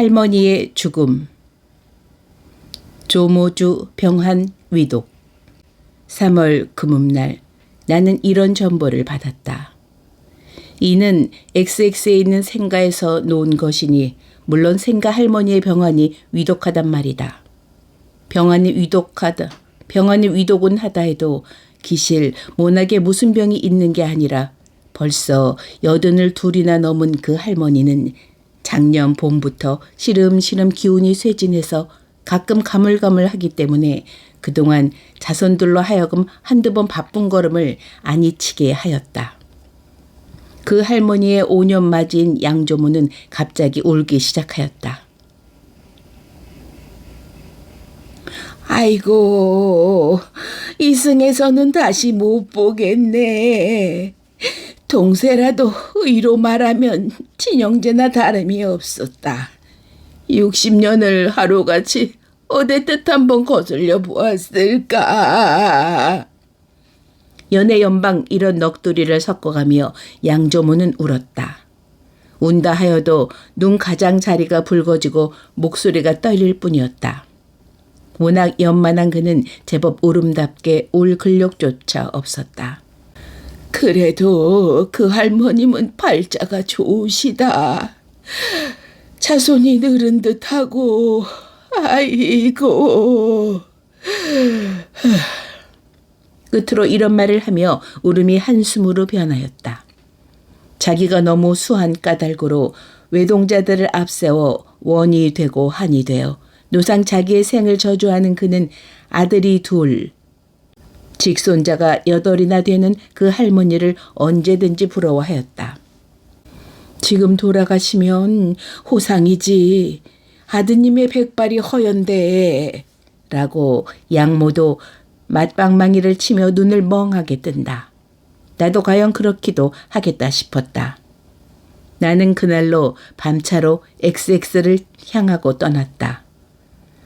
할머니의 죽음. 조모주 병한 위독. 3월 금음날 나는 이런 전보를 받았다. 이는 XX에 있는 생가에서 놓은 것이니 물론 생가 할머니의 병환이 위독하단 말이다. 병환이 위독은 하다 해도 기실 모나게 무슨 병이 있는 게 아니라 벌써 82이나 넘은 그 할머니는 작년 봄부터 시름시름 기운이 쇠진해서 가끔 가물가물하기 때문에 그동안 자손들로 하여금 한두 번 바쁜 걸음을 아니치게 하였다. 그 할머니의 5년 맞이인 양조모는 갑자기 울기 시작하였다. 아이고, 이승에서는 다시 못 보겠네. 동세라도 의로 말하면 친형제나 다름이 없었다. 60년을 하루같이 어디 뜻 한번 거슬려 보았을까. 연애 연방 이런 넋두리를 섞어가며 양조모는 울었다. 운다 하여도 눈 가장자리가 붉어지고 목소리가 떨릴 뿐이었다. 워낙 연만한 그는 제법 울음답게 울 근력조차 없었다. 그래도 그 할머님은 팔자가 좋으시다. 자손이 늘은 듯하고 아이고. 끝으로 이런 말을 하며 울음이 한숨으로 변하였다. 자기가 너무 수한 까닭으로 외동자들을 앞세워 원이 되고 한이 되어 노상 자기의 생을 저주하는 그는 아들이 둘, 직손자가 8이나 되는 그 할머니를 언제든지 부러워하였다. 지금 돌아가시면 호상이지. 아드님의 백발이 허연데 라고 양모도 맞방망이를 치며 눈을 멍하게 뜬다. 나도 과연 그렇기도 하겠다 싶었다. 나는 그날로 밤차로 XX를 향하고 떠났다.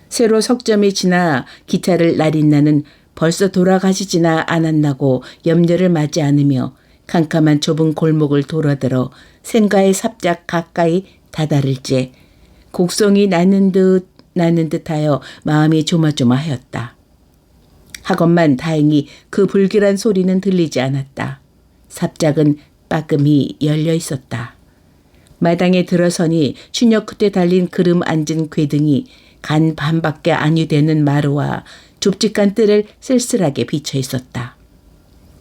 새로 석점이 지나 기차를 나린 나는 벌써 돌아가시지나 않았나고 염려를 마지 않으며 캄캄한 좁은 골목을 돌아들어 생가의 삽작 가까이 다다를지 곡성이 나는 듯하여 마음이 조마조마하였다. 하건만 다행히 그 불길한 소리는 들리지 않았다. 삽작은 빠끔히 열려 있었다. 마당에 들어서니 추녀 끝에 달린 그름 앉은 궤등이 간 반밖에 아니 되는 마루와 좁직한 뜰을 쓸쓸하게 비쳐 있었다.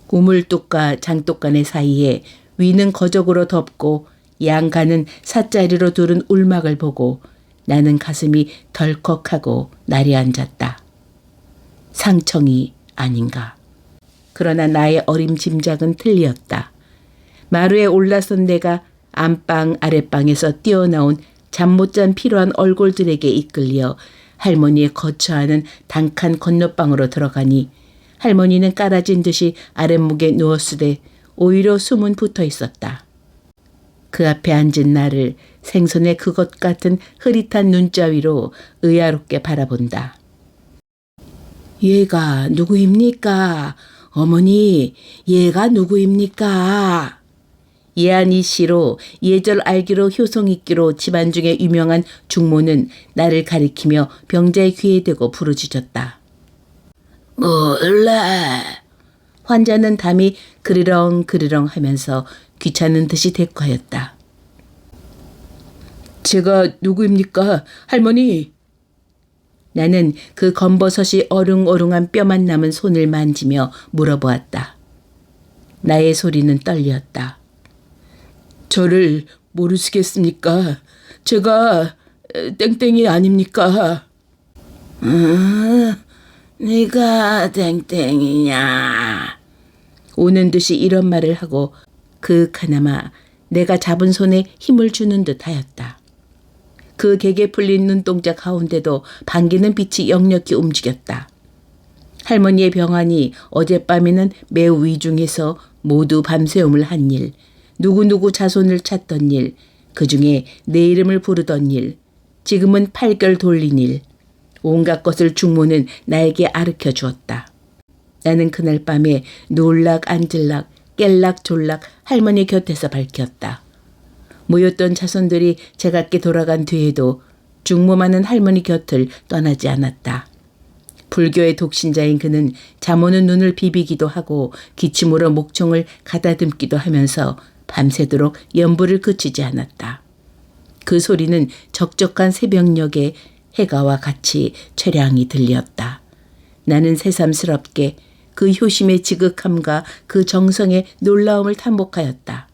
우물뚝과 장독간의 사이에 위는 거적으로 덮고 양간은 삿자리로 두른 울막을 보고 나는 가슴이 덜컥하고 나리앉았다. 상청이 아닌가. 그러나 나의 어림짐작은 틀리었다. 마루에 올라선 내가 안방 아랫방에서 뛰어나온 잠 못 잔 피로한 얼굴들에게 이끌려 할머니의 거처하는 단칸 건너방으로 들어가니 할머니는 깔아진 듯이 아랫목에 누웠으되 오히려 숨은 붙어 있었다. 그 앞에 앉은 나를 생선의 그것 같은 흐릿한 눈자위로 의아롭게 바라본다. 얘가 누구입니까? 어머니, 얘가 누구입니까? 예안이 씨로 예절 알기로 효성 있기로 집안 중에 유명한 중모는 나를 가리키며 병자의 귀에 대고 부르짖었다. 몰라. 환자는 담이 그리렁그리렁 하면서 귀찮은 듯이 대꾸하였다. 제가 누구입니까? 할머니. 나는 그 검버섯이 어릉어릉한 뼈만 남은 손을 만지며 물어보았다. 나의 소리는 떨렸다. 저를 모르시겠습니까? 제가 땡땡이 아닙니까? 네가 땡땡이냐? 오는 듯이 이런 말을 하고 그나마 내가 잡은 손에 힘을 주는 듯 하였다. 그 개게 풀린 눈동자 가운데도 반기는 빛이 역력히 움직였다. 할머니의 병환이 어젯밤에는 매우 위중해서 모두 밤새움을 한 일, 누구누구 자손을 찾던 일, 그중에 내 이름을 부르던 일, 지금은 팔결 돌린 일, 온갖 것을 중모는 나에게 아르켜 주었다. 나는 그날 밤에 놀락 앉을락 깰락 졸락 할머니 곁에서 밝혔다. 모였던 자손들이 제갈게 돌아간 뒤에도 중모만은 할머니 곁을 떠나지 않았다. 불교의 독신자인 그는 잠오는 눈을 비비기도 하고 기침으로 목청을 가다듬기도 하면서 밤새도록 연부를 그치지 않았다. 그 소리는 적적한 새벽녘에 해가와 같이 최량이 들렸다. 나는 새삼스럽게 그 효심의 지극함과 그 정성의 놀라움을 탐복하였다.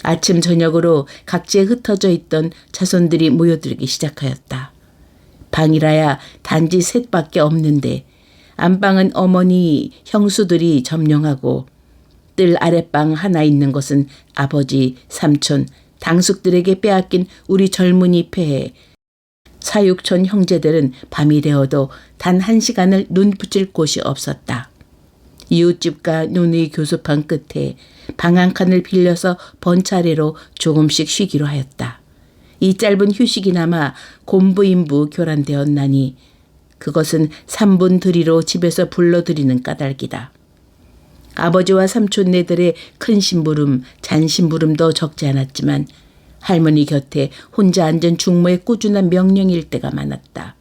아침 저녁으로 각지에 흩어져 있던 자손들이 모여들기 시작하였다. 방이라야 단지 셋밖에 없는데 안방은 어머니, 형수들이 점령하고 뜰 아랫방 하나 있는 것은 아버지, 삼촌, 당숙들에게 빼앗긴 우리 젊은이 폐해 사육촌 형제들은 밤이 되어도 단 1시간을 눈 붙일 곳이 없었다. 이웃집과 눈의 교섭한 끝에 방 한 칸을 빌려서 번차례로 조금씩 쉬기로 하였다. 이 짧은 휴식이나마 곤부인부 교란되었나니 그것은 3분 들이로 집에서 불러들이는 까닭이다. 아버지와 삼촌네들의 큰 심부름, 잔심부름도 적지 않았지만 할머니 곁에 혼자 앉은 중모의 꾸준한 명령일 때가 많았다.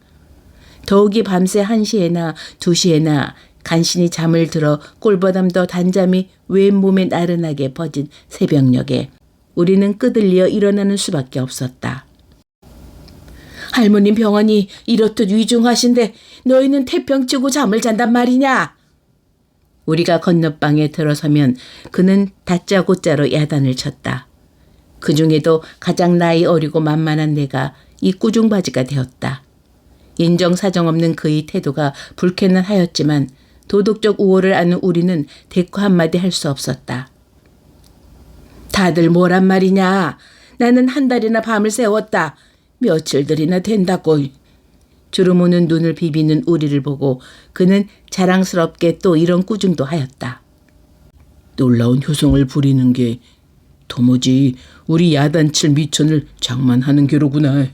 더욱이 밤새 1시에나 2시에나 간신히 잠을 들어 꿀보담도 단잠이 왼몸에 나른하게 퍼진 새벽녘에 우리는 끄들려 일어나는 수밖에 없었다. 할머님 병원이 이렇듯 위중하신데 너희는 태평 치고 잠을 잔단 말이냐? 우리가 건너방에 들어서면 그는 다짜고짜로 야단을 쳤다. 그 중에도 가장 나이 어리고 만만한 내가 이 꾸중바지가 되었다. 인정사정 없는 그의 태도가 불쾌는 하였지만 도덕적 우월을 아는 우리는 대꾸 한마디 할 수 없었다. 다들 뭐란 말이냐? 나는 1달이나 밤을 새웠다. 며칠들이나 된다고. 주름 오는 눈을 비비는 우리를 보고 그는 자랑스럽게 또 이런 꾸중도 하였다. 놀라운 효성을 부리는 게 도무지 우리 야단칠 미천을 장만하는 게로구나.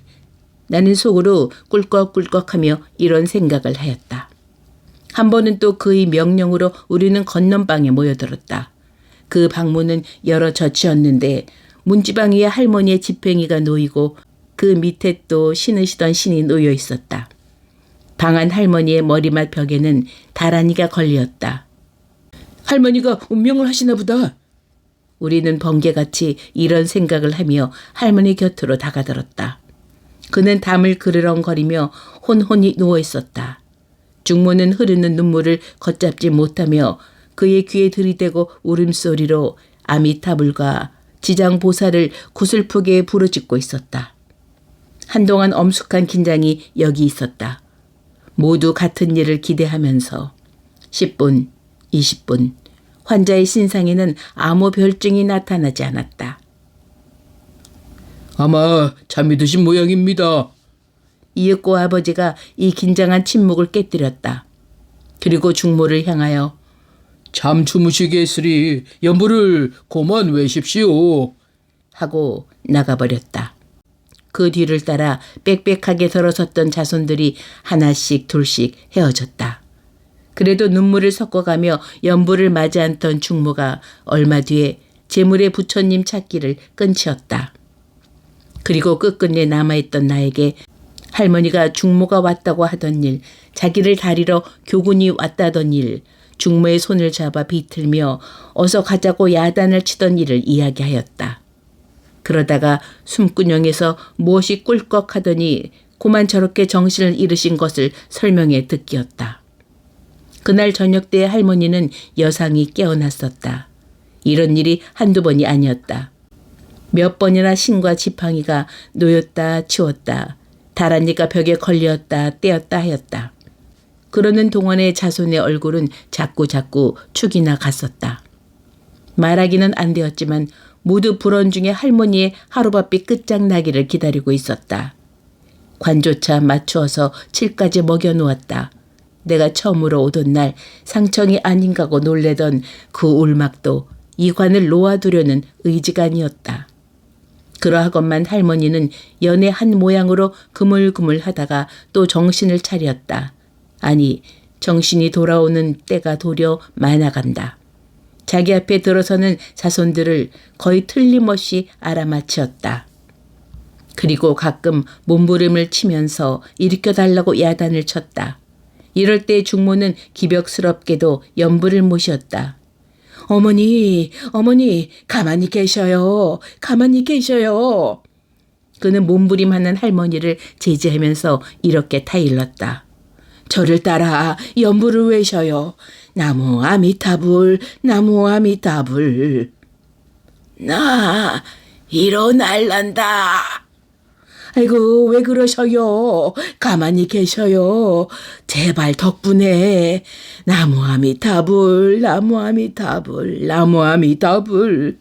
나는 속으로 꿀꺽꿀꺽하며 이런 생각을 하였다. 한 번은 또 그의 명령으로 우리는 건넌방에 모여들었다. 그 방문은 여러 젖이었는데 문지방 위에 할머니의 지팽이가 놓이고 그 밑에 또 신으시던 신이 놓여 있었다. 방안 할머니의 머리맡 벽에는 다란이가 걸렸다. 할머니가 운명을 하시나 보다. 우리는 번개같이 이런 생각을 하며 할머니 곁으로 다가들었다. 그는 담을 그르렁거리며 혼혼히 누워 있었다. 중모는 흐르는 눈물을 걷잡지 못하며 그의 귀에 들이대고 울음소리로 아미타불과 지장보살을 구슬프게 부르짖고 있었다. 한동안 엄숙한 긴장이 여기 있었다. 모두 같은 일을 기대하면서 10분, 20분, 환자의 신상에는 아무 별증이 나타나지 않았다. 아마 잠이 드신 모양입니다. 이윽고 아버지가 이 긴장한 침묵을 깨뜨렸다. 그리고 중모를 향하여 잠 주무시게 했으리 연부를 고만 외십시오. 하고 나가버렸다. 그 뒤를 따라 빽빽하게 들어섰던 자손들이 하나씩 둘씩 헤어졌다. 그래도 눈물을 섞어가며 연부를 맞이 않던 중모가 얼마 뒤에 재물의 부처님 찾기를 끊치었다. 그리고 끝끝내 남아있던 나에게 할머니가 중모가 왔다고 하던 일, 자기를 다리러 교군이 왔다던 일, 중모의 손을 잡아 비틀며 어서 가자고 야단을 치던 일을 이야기하였다. 그러다가 숨구녕에서 무엇이 꿀꺽하더니 고만 저렇게 정신을 잃으신 것을 설명해 듣기였다. 그날 저녁 때 할머니는 여상이 깨어났었다. 이런 일이 한두 번이 아니었다. 몇 번이나 신과 지팡이가 놓였다 치웠다. 다란이가 벽에 걸렸다 떼었다 하였다. 그러는 동안의 자손의 얼굴은 자꾸 축이나 갔었다. 말하기는 안 되었지만 모두 불언 중에 할머니의 하루바삐 끝장나기를 기다리고 있었다. 관조차 맞추어서 칠까지 먹여놓았다. 내가 처음으로 오던 날 상청이 아닌가고 놀래던 그 울막도 이 관을 놓아두려는 의지가 아니었다. 그러하건만 할머니는 연애 한 모양으로 그물그물하다가 또 정신을 차렸다. 아니, 정신이 돌아오는 때가 도려 많아간다. 자기 앞에 들어서는 자손들을 거의 틀림없이 알아맞혔다. 그리고 가끔 몸부림을 치면서 일으켜달라고 야단을 쳤다. 이럴 때 중모는 기벽스럽게도 연부를 모셨다. 어머니, 어머니, 가만히 계셔요. 가만히 계셔요. 그는 몸부림하는 할머니를 제지하면서 이렇게 타일렀다. 저를 따라 연부를 외셔요. 나무 아미타불, 나무 아미타불. 나 일어날란다. 아이고, 왜 그러셔요? 가만히 계셔요. 제발 덕분에 나무 아미타불, 나무 아미타불, 나무 아미타불.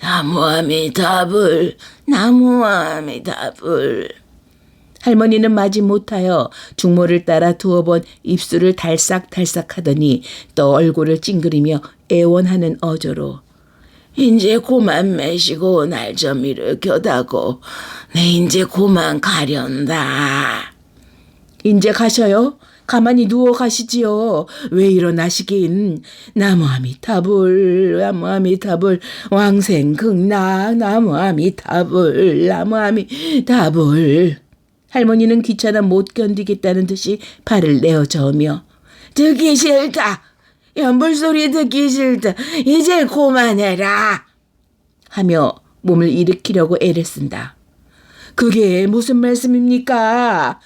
나무 아미타불, 나무 아미타불. 할머니는 마지 못하여 중모를 따라 두어 번 입술을 달싹달싹 하더니 또 얼굴을 찡그리며 애원하는 어조로 인제 고만 매시고 날 좀 일으켜다고 내 인제 고만 가련다. 인제 가셔요? 가만히 누워 가시지요. 왜 일어나시긴. 나무 아미타불, 나무 아미타불, 왕생극락, 나무 아미타불, 나무 아미타불. 할머니는 귀찮아 못 견디겠다는 듯이 발을 내어 저으며 듣기 싫다. 연불소리 듣기 싫다. 이제 그만해라. 하며 몸을 일으키려고 애를 쓴다. 그게 무슨 말씀입니까?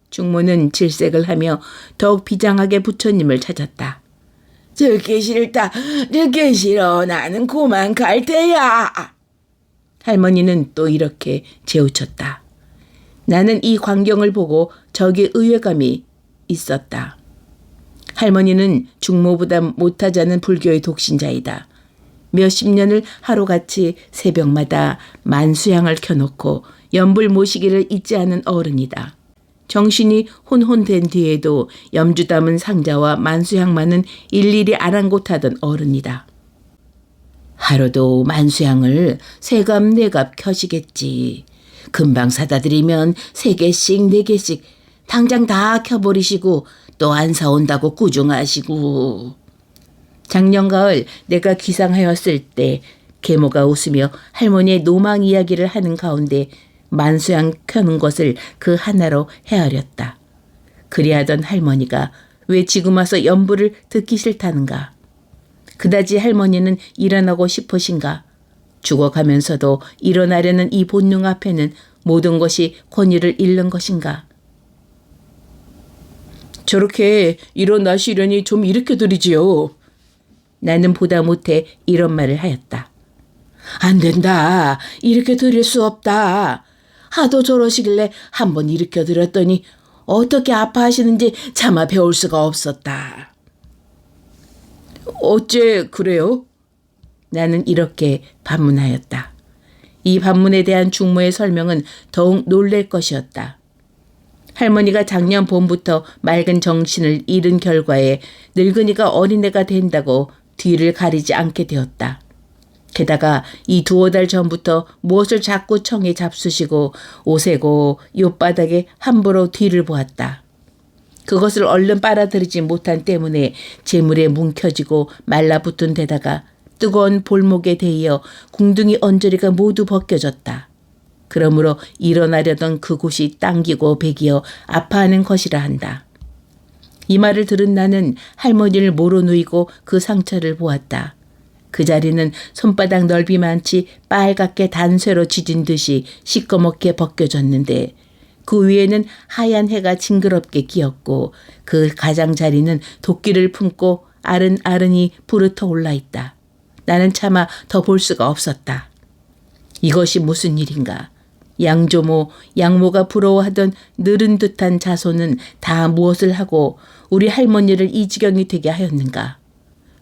중모는 질색을 하며 더욱 비장하게 부처님을 찾았다. 듣기 싫다. 듣기 싫어. 나는 그만 갈 테야. 할머니는 또 이렇게 재우쳤다. 나는 이 광경을 보고 적의 의외감이 있었다. 할머니는 중모보다 못하자는 불교의 독신자이다. 몇십 년을 하루같이 새벽마다 만수향을 켜놓고 연불 모시기를 잊지 않은 어른이다. 정신이 혼혼된 뒤에도 염주 담은 상자와 만수향만은 일일이 아랑곳하던 어른이다. 하루도 만수향을 세갑 네갑 켜시겠지. 금방 사다 드리면 3개씩 4개씩 당장 다 켜버리시고 또 안 사온다고 꾸중하시고. 작년 가을 내가 귀상하였을 때 계모가 웃으며 할머니의 노망 이야기를 하는 가운데 만수향 켜는 것을 그 하나로 헤아렸다. 그리하던 할머니가 왜 지금 와서 연부를 듣기 싫다는가. 그다지 할머니는 일어나고 싶으신가. 죽어가면서도 일어나려는 이 본능 앞에는 모든 것이 권위를 잃는 것인가. 저렇게 일어나시려니 좀 일으켜드리지요. 나는 보다 못해 이런 말을 하였다. 안 된다. 일으켜드릴 수 없다. 하도 저러시길래 한번 일으켜드렸더니 어떻게 아파하시는지 차마 배울 수가 없었다. 어째 그래요? 나는 이렇게 반문하였다. 이 반문에 대한 중모의 설명은 더욱 놀랄 것이었다. 할머니가 작년 봄부터 맑은 정신을 잃은 결과에 늙은이가 어린애가 된다고 뒤를 가리지 않게 되었다. 게다가 이 2-5달 전부터 무엇을 자꾸 청에 잡수시고 오세고 욤바닥에 함부로 뒤를 보았다. 그것을 얼른 빨아들이지 못한 때문에 재물에 뭉켜지고 말라붙은 데다가 뜨거운 볼목에 대이어 궁둥이 언저리가 모두 벗겨졌다. 그러므로 일어나려던 그곳이 당기고 베기어 아파하는 것이라 한다. 이 말을 들은 나는 할머니를 모로 누이고 그 상처를 보았다. 그 자리는 손바닥 넓이만치 빨갛게 단쇠로 지진 듯이 시꺼멓게 벗겨졌는데 그 위에는 하얀 해가 징그럽게 끼었고 그 가장자리는 도끼를 품고 아른아른이 부르터 올라있다. 나는 차마 더 볼 수가 없었다. 이것이 무슨 일인가. 양조모, 양모가 부러워하던 느른 듯한 자손은 다 무엇을 하고 우리 할머니를 이 지경이 되게 하였는가.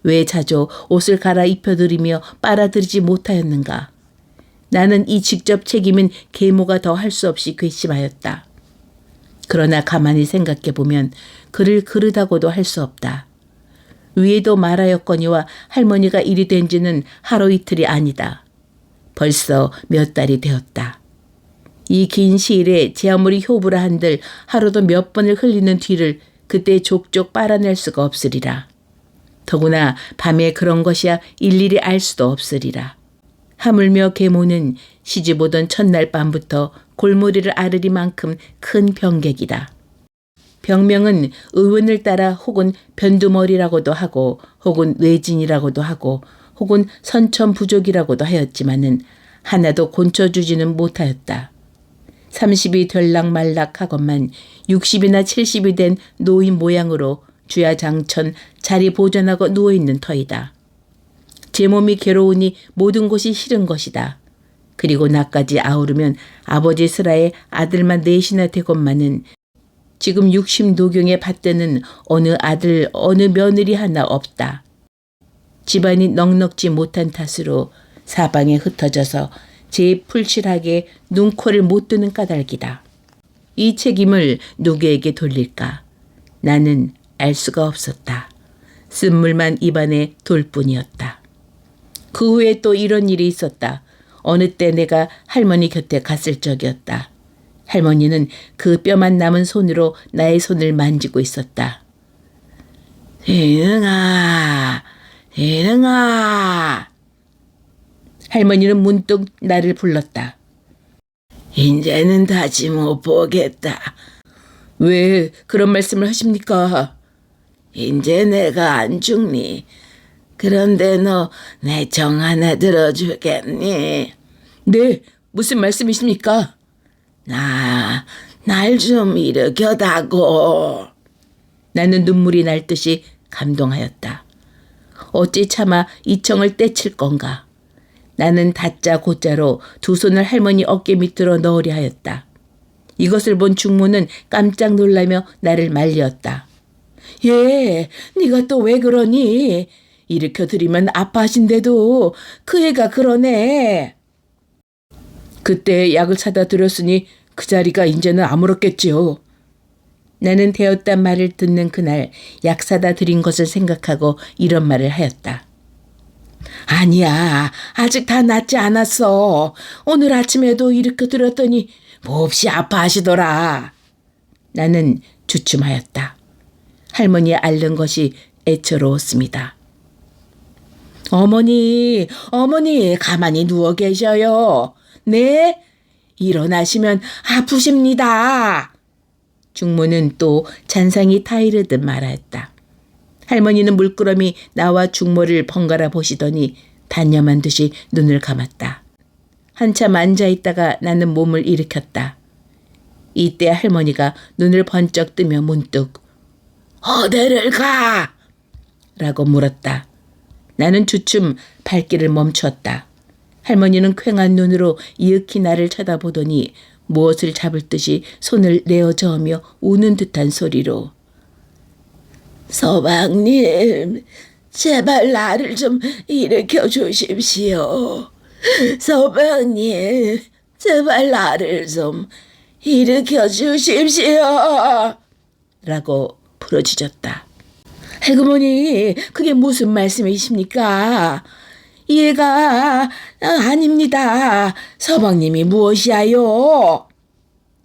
왜 자조 옷을 갈아입혀드리며 빨아들이지 못하였는가. 나는 이 직접 책임은 계모가 더 할 수 없이 괘씸하였다. 그러나 가만히 생각해보면 그를 그르다고도 할 수 없다. 위에도 말하였거니와 할머니가 이리 된 지는 하루 이틀이 아니다. 벌써 몇 달이 되었다. 이 긴 시일에 제 아무리 효부라 한들 하루도 몇 번을 흘리는 뒤를 그때 족족 빨아낼 수가 없으리라. 더구나 밤에 그런 것이야 일일이 알 수도 없으리라. 하물며 계모는 시집 오던 첫날 밤부터 골머리를 앓으리만큼 큰 병객이다. 병명은 의원을 따라 혹은 변두머리라고도 하고 혹은 뇌진이라고도 하고 혹은 선천부족이라고도 하였지만은 하나도 곤쳐주지는 못하였다. 30이 될락말락하건만 60이나 70이 된 노인 모양으로 주야장천 자리 보존하고 누워있는 터이다. 제 몸이 괴로우니 모든 곳이 싫은 것이다. 그리고 나까지 아우르면 아버지 슬하에 아들만 넷이나 되건만은 지금 60노경에 받드는 어느 아들 어느 며느리 하나 없다. 집안이 넉넉지 못한 탓으로 사방에 흩어져서 제 풀실하게 눈코를 못 뜨는 까닭이다. 이 책임을 누구에게 돌릴까? 나는 알 수가 없었다. 쓴물만 입안에 돌 뿐이었다. 그 후에 또 이런 일이 있었다. 어느 때 내가 할머니 곁에 갔을 적이었다. 할머니는 그 뼈만 남은 손으로 나의 손을 만지고 있었다. 이능아, 이능아. 할머니는 문득 나를 불렀다. 이제는 다시 못 보겠다. 왜 그런 말씀을 하십니까? 이제 내가 안 죽니? 그런데 너 내 정 하나 들어주겠니? 네, 무슨 말씀이십니까? 날 좀 일으켜다고. 나는 눈물이 날 듯이 감동하였다. 어찌 차마 이 청을 떼칠 건가? 나는 다짜 고짜로 두 손을 할머니 어깨 밑으로 넣으려 하였다. 이것을 본 중모는 깜짝 놀라며 나를 말리었다. 예, 네가 또 왜 그러니? 일으켜드리면 아파하신데도 그 애가 그러네. 그때 약을 사다 드렸으니 그 자리가 이제는 아무렇겠지요. 나는 되었단 말을 듣는 그날 약 사다 드린 것을 생각하고 이런 말을 하였다. 아니야, 아직 다 낫지 않았어. 오늘 아침에도 일으켜드렸더니 몹시 아파하시더라. 나는 주춤하였다. 할머니의 앓는 것이 애처로웠습니다. 어머니, 가만히 누워 계셔요. 네? 일어나시면 아프십니다. 중모는 또 잔상이 타이르듯 말하였다. 할머니는 물끄러미 나와 중모를 번갈아 보시더니 단념한 듯이 눈을 감았다. 한참 앉아있다가 나는 몸을 일으켰다. 이때 할머니가 눈을 번쩍 뜨며 문득 어디를 가? 라고 물었다. 나는 주춤 발길을 멈추었다. 할머니는 퀭한 눈으로 이윽히 나를 쳐다보더니 무엇을 잡을 듯이 손을 내어 저으며 우는 듯한 소리로 서방님, 제발 나를 좀 일으켜 주십시오. 서방님, 제발 나를 좀 일으켜 주십시오. 라고 부르짖었다. 할머니, 그게 무슨 말씀이십니까? 얘가 아닙니다. 서방님이 무엇이야요?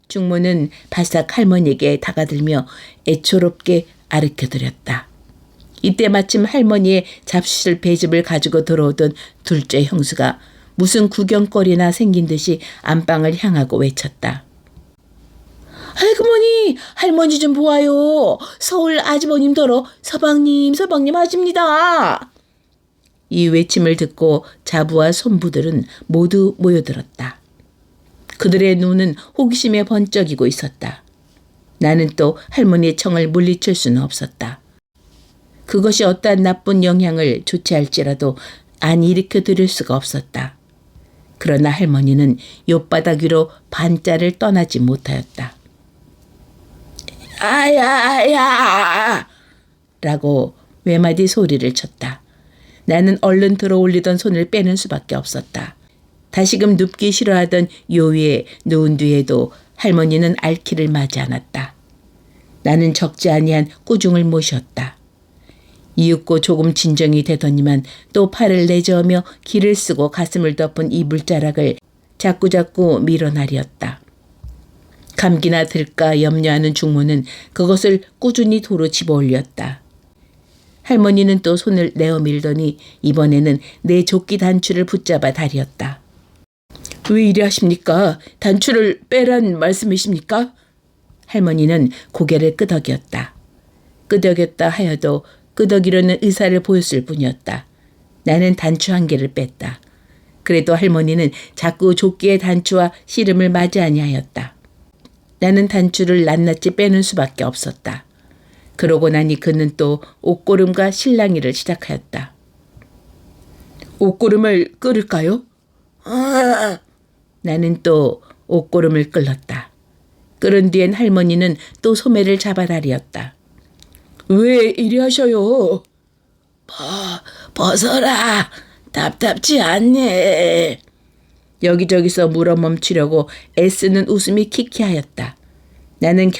중모는 바싹 할머니에게 다가들며 애초롭게 아르켜드렸다. 이때 마침 할머니의 잡수실 배즙을 가지고 들어오던 둘째 형수가 무슨 구경거리나 생긴 듯이 안방을 향하고 외쳤다. 할머니 좀 보아요. 서울 아주버님더러 서방님 하십니다. 이 외침을 듣고 자부와 손부들은 모두 모여들었다. 그들의 눈은 호기심에 번쩍이고 있었다. 나는 또 할머니의 청을 물리칠 수는 없었다. 그것이 어떠한 나쁜 영향을 조치할지라도 안 일으켜 드릴 수가 없었다. 그러나 할머니는 옅바닥 위로 반자를 떠나지 못하였다. 아야! 라고 외마디 소리를 쳤다. 나는 얼른 들어올리던 손을 빼는 수밖에 없었다. 다시금 눕기 싫어하던 요위에 누운 뒤에도 할머니는 앓기를 마지 않았다. 나는 적지 아니한 꾸중을 모셨다. 이윽고 조금 진정이 되더니만 또 팔을 내저으며 기를 쓰고 가슴을 덮은 이불자락을 자꾸자꾸 밀어나리었다. 감기나 들까 염려하는 중모는 그것을 꾸준히 도로 집어올렸다. 할머니는 또 손을 내어 밀더니 이번에는 내 조끼 단추를 붙잡아 다리었다. 왜 이리 하십니까? 단추를 빼란 말씀이십니까? 할머니는 고개를 끄덕였다. 끄덕였다 하여도 끄덕이려는 의사를 보였을 뿐이었다. 나는 단추 한 개를 뺐다. 그래도 할머니는 자꾸 조끼의 단추와 씨름을 맞이 아니하였다. 나는 단추를 낱낱이 빼는 수밖에 없었다. 그러고 나니 그는 또 옷고름과 실랑이를 시작하였다. 옷고름을 끌을까요? 나는 또 옷고름을 끌었다. 끌은 뒤엔 할머니는 또 소매를 잡아다리었다. 왜 이리 하셔요? 벗어라. 답답지 않네. 여기저기서 물어멈추려고 애쓰는 웃음이 키키하였다. 나는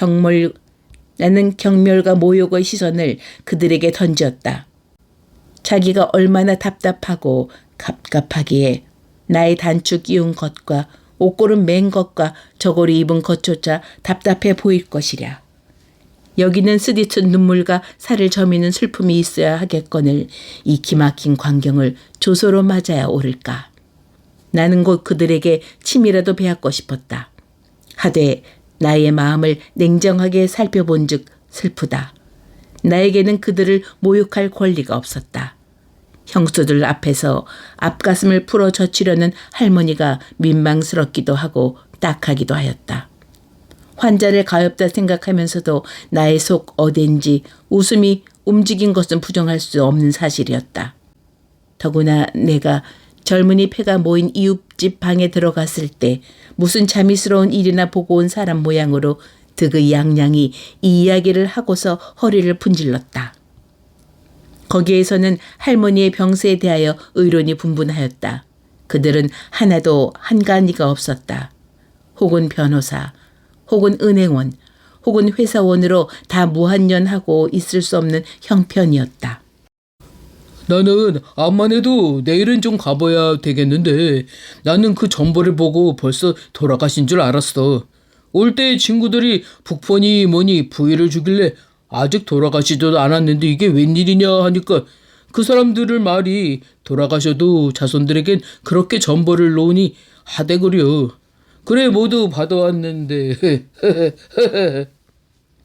경멸과 모욕의 시선을 그들에게 던졌다. 자기가 얼마나 답답하고 갑갑하기에 나의 단추 끼운 것과 옷고름 맨 것과 저고리 입은 것조차 답답해 보일 것이랴. 여기는 스디튼 눈물과 살을 저미는 슬픔이 있어야 하겠거늘 이 기막힌 광경을 조소로 맞아야 오를까. 나는 곧 그들에게 침이라도 베앗고 싶었다. 하되 나의 마음을 냉정하게 살펴본즉 슬프다. 나에게는 그들을 모욕할 권리가 없었다. 형수들 앞에서 앞가슴을 풀어 젖히려는 할머니가 민망스럽기도 하고 딱하기도 하였다. 환자를 가엾다 생각하면서도 나의 속 어딘지 웃음이 움직인 것은 부정할 수 없는 사실이었다. 더구나 내가 젊은이 폐가 모인 이웃집 방에 들어갔을 때 무슨 자미스러운 일이나 보고 온 사람 모양으로 득의양양이 이 이야기를 하고서 허리를 분질렀다. 거기에서는 할머니의 병세에 대하여 의론이 분분하였다. 그들은 하나도 한가니가 없었다. 혹은 변호사, 혹은 은행원, 혹은 회사원으로 다 무한년하고 있을 수 없는 형편이었다. 나는 암만 해도 내일은 좀 가봐야 되겠는데 나는 그 전보를 보고 벌써 돌아가신 줄 알았어. 올 때 친구들이 북폰이 뭐니 부위를 주길래 아직 돌아가시지도 않았는데 이게 웬일이냐 하니까 그 사람들을 말이 돌아가셔도 자손들에겐 그렇게 전보를 놓으니 하대그려. 그래 모두 받아왔는데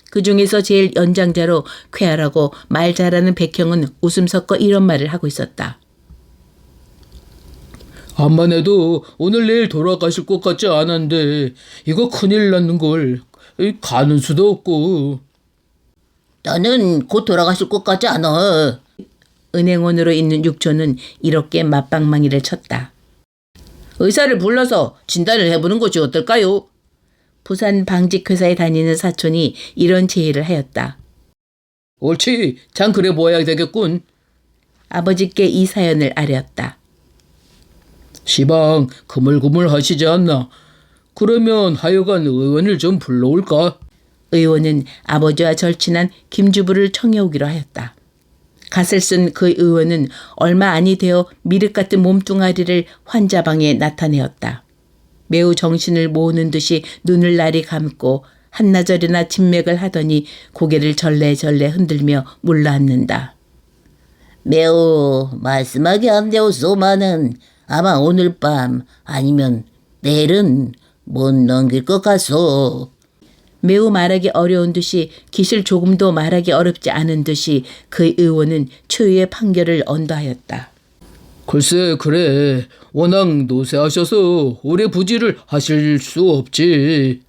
그 중에서 제일 연장자로 쾌활하고 말 잘하는 백형은 웃음 섞어 이런 말을 하고 있었다. 암만 해도 오늘 내일 돌아가실 것 같지 않았는데 이거 큰일 났는걸. 가는 수도 없고. 나는 곧 돌아가실 것 같지 않아. 은행원으로 있는 육촌은 이렇게 맞방망이를 쳤다. 의사를 불러서 진단을 해보는 것이 어떨까요? 부산 방직회사에 다니는 사촌이 이런 제의를 하였다. 옳지, 참 그래 보아야 되겠군. 아버지께 이 사연을 아뢰었다. 시방 그물그물 하시지 않나. 그러면 하여간 의원을 좀 불러올까? 의원은 아버지와 절친한 김주부를 청해오기로 하였다. 갓을 쓴 그 의원은 얼마 아니 되어 미륵 같은 몸뚱아리를 환자방에 나타내었다. 매우 정신을 모으는 듯이 눈을 나리 감고 한나절이나 진맥을 하더니 고개를 절레절레 흔들며 물러앉는다. 매우 말씀하기 안 되었소마는 아마 오늘 밤 아니면 내일은 못 넘길 것 같소. 매우 말하기 어려운 듯이 기실 조금도 말하기 어렵지 않은 듯이 그 의원은 초유의 판결을 언도하였다. 글쎄 그래. 워낙 노쇠하셔서 오래 부지를 하실 수 없지.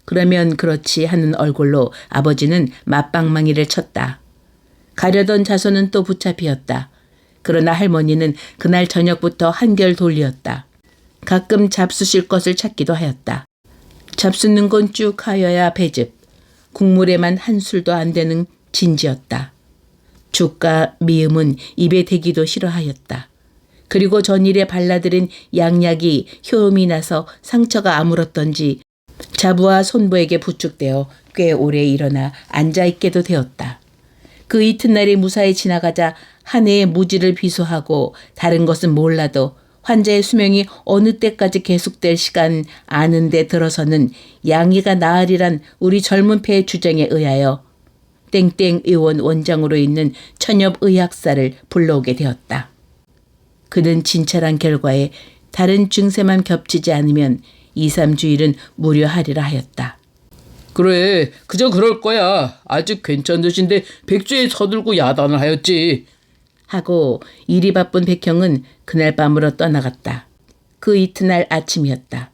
그러면 그렇지 하는 얼굴로 아버지는 맞방망이를 쳤다. 가려던 자손은 또 붙잡히었다. 그러나 할머니는 그날 저녁부터 한결 돌리었다. 가끔 잡수실 것을 찾기도 하였다. 잡수는 건 쭉 하여야 배즙, 국물에만 한 술도 안 되는 진지였다. 죽과 미음은 입에 대기도 싫어하였다. 그리고 전일에 발라들인 양약이 효험이 나서 상처가 아물었던지 자부와 손부에게 부축되어 꽤 오래 일어나 앉아있게도 되었다. 그 이튿날이 무사히 지나가자 한 해의 무지를 비수하고 다른 것은 몰라도 환자의 수명이 어느 때까지 계속될 시간 아는 데 들어서는 양이가 나으리란 우리 젊은 폐의 주장에 의하여 땡땡 의원 원장으로 있는 천엽의학사를 불러오게 되었다. 그는 진찰한 결과에 다른 증세만 겹치지 않으면 2, 3주일은 무료하리라 하였다. 그래, 그저 그럴 거야. 아직 괜찮으신데 백주에 서들고 야단을 하였지. 하고 일이 바쁜 백형은 그날 밤으로 떠나갔다. 그 이튿날 아침이었다.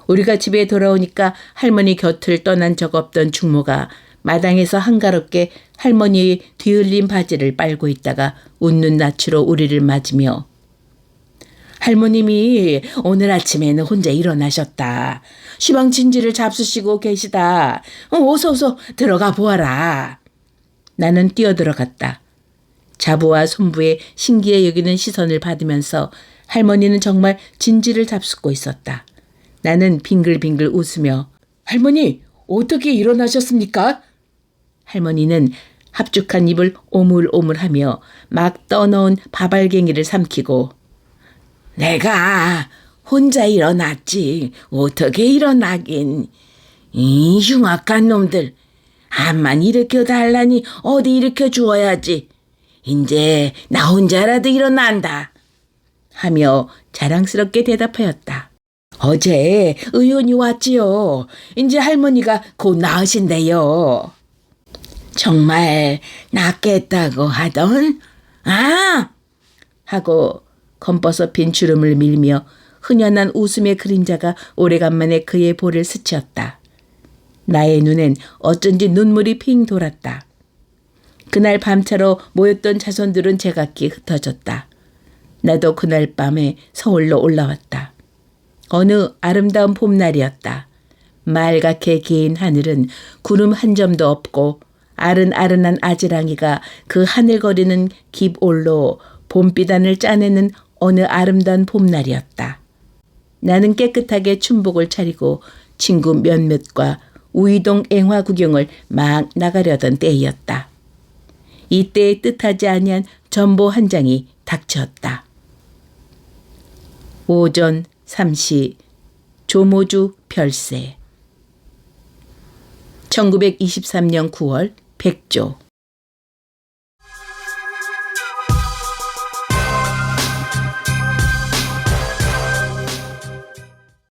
우리가 집에 돌아오니까 할머니 곁을 떠난 적 없던 충모가 마당에서 한가롭게 할머니의 뒤흘린 바지를 빨고 있다가 웃는 낯으로 우리를 맞으며 할머님이 오늘 아침에는 혼자 일어나셨다. 시방진지를 잡수시고 계시다. 어서 들어가 보아라. 나는 뛰어들어갔다. 자부와 손부의 신기해 여기는 시선을 받으면서 할머니는 정말 진지를 잡수고 있었다. 나는 빙글빙글 웃으며 할머니 어떻게 일어나셨습니까? 할머니는 합죽한 입을 오물오물하며 막 떠넣은 밥알갱이를 삼키고 내가 혼자 일어났지 어떻게 일어나긴. 이 흉악한 놈들 암만 일으켜 달라니 어디 일으켜 주어야지. 이제 나 혼자라도 일어난다 하며 자랑스럽게 대답하였다. 어제 의원이 왔지요. 이제 할머니가 곧 나으신대요. 정말 낫겠다고 하던? 아! 하고 검버섯 빈 주름을 밀며 흔연한 웃음의 그림자가 오래간만에 그의 볼을 스치었다. 나의 눈엔 어쩐지 눈물이 핑 돌았다. 그날 밤차로 모였던 자손들은 제각기 흩어졌다. 나도 그날 밤에 서울로 올라왔다. 어느 아름다운 봄날이었다. 맑게 긴 하늘은 구름 한 점도 없고 아른아른한 아지랑이가 그 하늘거리는 깁올로 봄비단을 짜내는 어느 아름다운 봄날이었다. 나는 깨끗하게 춘복을 차리고 친구 몇몇과 우이동 앵화 구경을 막 나가려던 때이었다. 이때에 뜻하지 아니한 전보 한 장이 닥쳤다. 오전 3시 조모주 별세 1923년 9월 백조